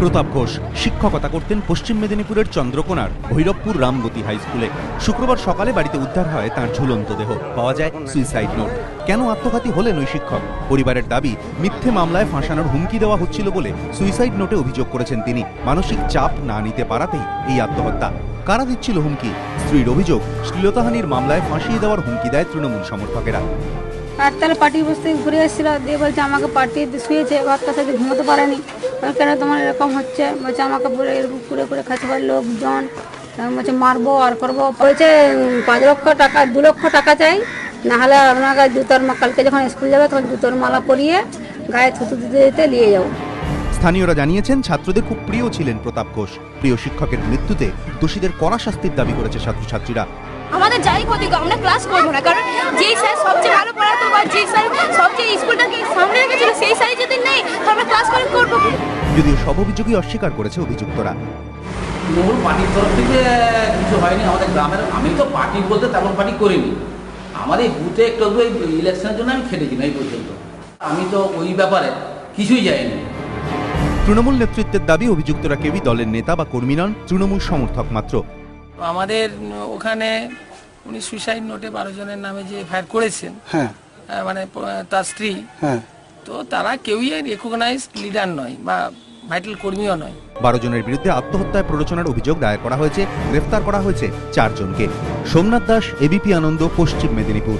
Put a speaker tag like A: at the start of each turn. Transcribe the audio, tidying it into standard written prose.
A: প্রতাপ ঘোষ শিক্ষকতা করতেন পশ্চিম মেদিনীপুরের চন্দ্রকোনার ভৈরবপুর রামগতি হাই স্কুলে। শুক্রবার সকালে বাড়িতে উদ্ধার হয় তাঁর ঝুলন্ত দেহ, পাওয়া যায় সুইসাইড নোট। কেন আত্মঘাতী হলেন ওই শিক্ষক? পরিবারের দাবি, মিথ্যে মামলায় ফাঁসানোর হুমকি দেওয়া হচ্ছিল বলে সুইসাইড নোটে অভিযোগ করেছেন তিনি। মানসিক চাপ না নিতে পারাতেই এই আত্মহত্যা। কারা দিচ্ছিল হুমকি? স্ত্রীর অভিযোগ, শ্লীলতাহানির মামলায় ফাঁসিয়ে দেওয়ার হুমকি দেয় তৃণমূল সমর্থকেরা।
B: আটতলা পার্টি বসতে ঘুরে এসেছিল, দিয়ে বলছে আমাকে পার্টি শুয়েছে, ভাতটা সাথে ঘুমোতে পারেনি। কেন তোমার এরকম হচ্ছে? বলছে আমাকে পুরো এরকম করে করে খাচ্ছে লোকজন, বলছে মারবো আর করবো। বলছে 5 লক্ষ টাকা 2 লক্ষ টাকা চাই, নাহলে আপনাকে জুতোর কালকে যখন স্কুল যাবে তখন জুতোর মালা পরিয়ে গায়ে থুতু দিতে দিতে নিয়ে যাবো।
A: স্থানীয়রা জানিয়েছেন, ছাত্রদের খুব প্রিয় ছিলেন প্রতাপ ঘোষ। প্রিয় শিক্ষকের মৃত্যুতে দোষীদের কড়া শাস্তির দাবি করেছে ছাত্রছাত্রীরা।
C: আমাদের যাই ক্ষতি আমরা ক্লাস করবো না, কারণ যেই স্যার সবচেয়ে ভালো পড়াতো বা যেই স্যার সবচেয়ে স্কুলটাকে সামনে রেখেছিল সেই স্যারই যদি নেই তো আমরা ক্লাস করে করবো।
A: যদিও সব অভিযোগই অস্বীকার করেছে অভিযুক্তরা।
D: তৃণমূল পার্টির তরফ থেকে কিছু হয়নি আমাদের গ্রামের। আমি তো পার্টি বলতে তেমন পার্টি করিনি, আমার এই বুথে একটু ইলেকশনের জন্য আমি খেটেছি না এই পর্যন্ত। আমি তো ওই ব্যাপারে কিছুই যাইনি।
A: তৃণমূল নেতৃত্বের দাবি, অভিযুক্তরা কেউই দলের নেতা বা কর্মী নন, তৃণমূল সমর্থক মাত্র।
E: আমাদের ওখানে উনি সুইসাইড নোটে 12 জনের নামে যে এফআইআর করেছেন, মানে তার স্ত্রী, তো তারা কেউই রেকগনাইজড লিডার নয় বা ভাইটাল কর্মীও নয়।
A: 12 জনের বিরুদ্ধে আত্মহত্যায় প্ররোচনার অভিযোগ দায়ের করা হয়েছে। গ্রেফতার করা হয়েছে 4 জনকে। সোমনাথ দাস, এবিপি আনন্দ, পশ্চিম মেদিনীপুর।